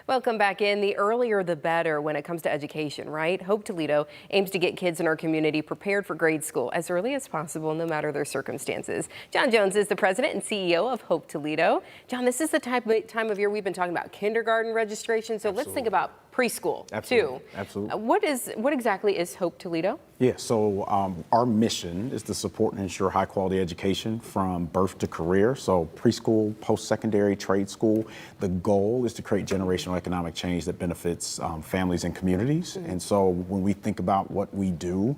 Welcome back in. The earlier the better when it comes to education, right? Hope Toledo aims to get kids in our community prepared for grade school as early as possible, no matter their circumstances. John Jones is the president and CEO of Hope Toledo. John, this is the time of year we've been talking about kindergarten registration, so let's think about preschool too. Absolutely. What exactly is Hope Toledo? Yeah, so our mission is to support and ensure high quality education from birth to career. So preschool, post-secondary, trade school. The goal is to create generational economic change that benefits families and communities. And so when we think about what we do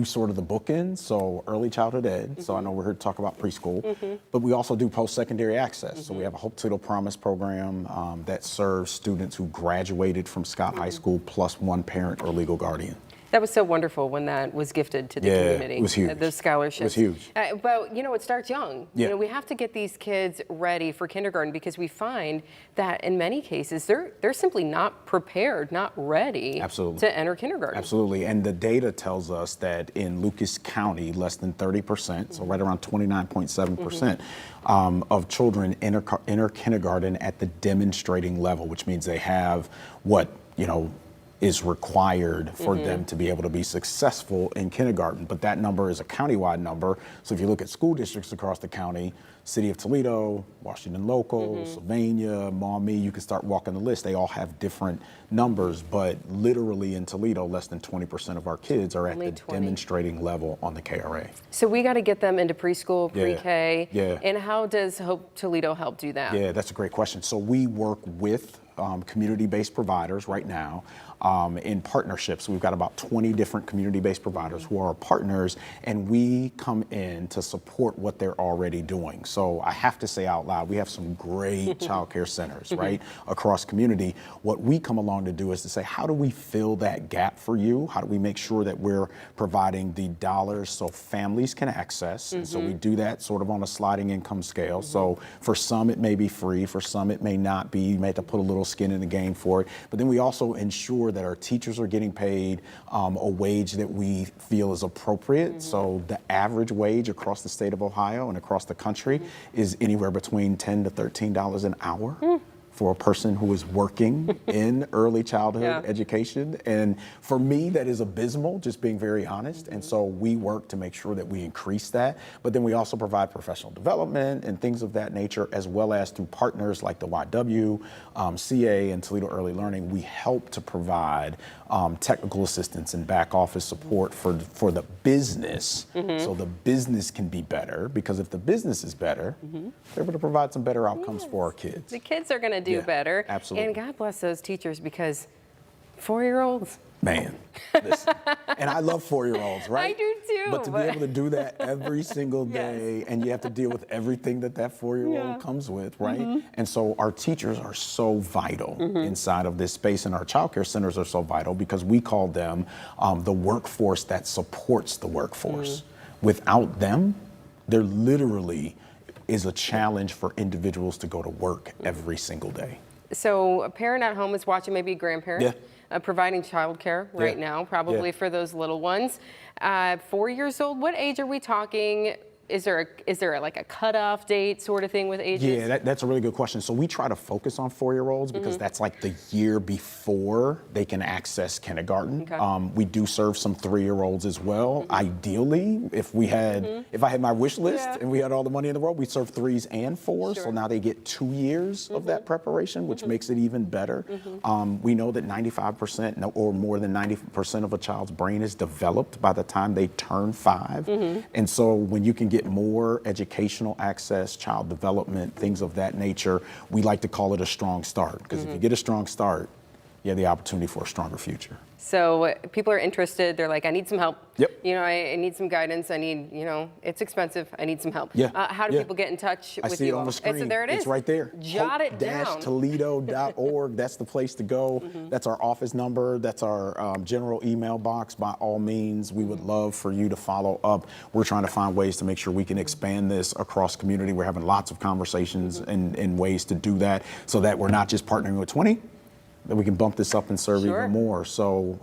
sort of the bookends. So early childhood ed. So I know we're here to talk about preschool, but we also do post-secondary access. So we have a Hope Toledo Promise program that serves students who graduated from Scott High School plus one parent or legal guardian. That was so wonderful when that was gifted to the community. It was huge. Those scholarships. It was huge. But it starts young. Yeah. We have to get these kids ready for kindergarten because we find that in many cases they're simply not prepared, not ready to enter kindergarten. Absolutely. And the data tells us that in Lucas County, less than 30%, so right around 29.7% of children enter kindergarten at the demonstrating level, which means they have what, is required for them to be able to be successful in kindergarten. But that number is a countywide number. So if you look at school districts across the county, City of Toledo, Washington Local, Sylvania, Maumee, you can start walking the list. They all have different numbers, but literally in Toledo, less than 20% of our kids are at the demonstrating level on the KRA. So we got to get them into preschool, pre-K. Yeah. And how does Hope Toledo help do that? Yeah, that's a great question. So we work with community-based providers right now in partnerships. We've got about 20 different community-based providers who are our partners, and we come in to support what they're already doing. So I have to say out loud, we have some great child care centers, right, across community. What we come along to do is to say, how do we fill that gap for you? How do we make sure that we're providing the dollars so families can access? And so we do that sort of on a sliding income scale. So for some, it may be free. For some, it may not be. You may have to put a little skin in the game for it. But then we also ensure that our teachers are getting paid a wage that we feel is appropriate. So the average wage across the state of Ohio and across the country is anywhere between $10 to $13 an hour. For a person who is working in early childhood education. And for me, that is abysmal, just being very honest. And so we work to make sure that we increase that. But then we also provide professional development and things of that nature, as well as through partners like the YW, CA, and Toledo Early Learning. We help to provide technical assistance and back office support for the business, so the business can be better, because if the business is better, they're able to provide some better outcomes for our kids. The kids are going to do better. Absolutely. And God bless those teachers, because 4-year-olds. Man, listen. And I love 4-year-olds, right? I do too. But to be able to do that every single day, and you have to deal with everything that 4-year-old comes with, right? And so our teachers are so vital inside of this space, and our child care centers are so vital because we call them the workforce that supports the workforce. Without them, there literally is a challenge for individuals to go to work every single day. So a parent at home is watching, maybe a grandparent, providing childcare right now, probably for those little ones. 4 years old, what age are we talking? Is there like a cutoff date sort of thing with ages? Yeah, that's a really good question. So we try to focus on 4-year-olds because that's like the year before they can access kindergarten. We do serve some 3-year-olds as well. Ideally, if I had my wish list and we had all the money in the world, we serve 3s and 4s. So now they get 2 years of that preparation, which makes it even better. We know that 95% or more than 90% of a child's brain is developed by the time they turn 5. And so when you can get more educational access, child development, things of that nature, we like to call it a strong start, because if you get a strong start, you have the opportunity for a stronger future. So people are interested. They're like, I need some help. Yep. I need some guidance. I need, it's expensive. I need some help. How do people get in touch with you? I see it on the screen. There it is. It's right there. Jot it down. Toledo.org. That's the place to go. That's our office number. That's our general email box. By all means, we would love for you to follow up. We're trying to find ways to make sure we can expand this across community. We're having lots of conversations and ways to do that, so that we're not just partnering with 20, that we can bump this up and serve even more. So,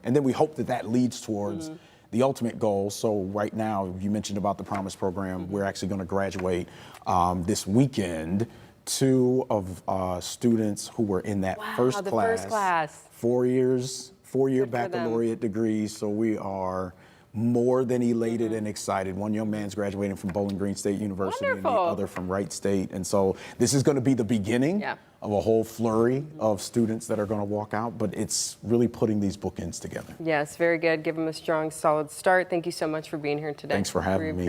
and then we hope that leads towards the ultimate goal. So right now, you mentioned about the Promise program. We're actually going to graduate this weekend 2 of students who were in that Wow, first the class. first class. 4 year Good for them. baccalaureate degrees. So we are more than elated and excited. One young man's graduating from Bowling Green State University and the Wonderful. other from Wright State. And so this is going to be the beginning of a whole flurry of students that are going to walk out, but it's really putting these bookends together. Yes, very good. Give them a strong, solid start. Thank you so much for being here today. Thanks for having me.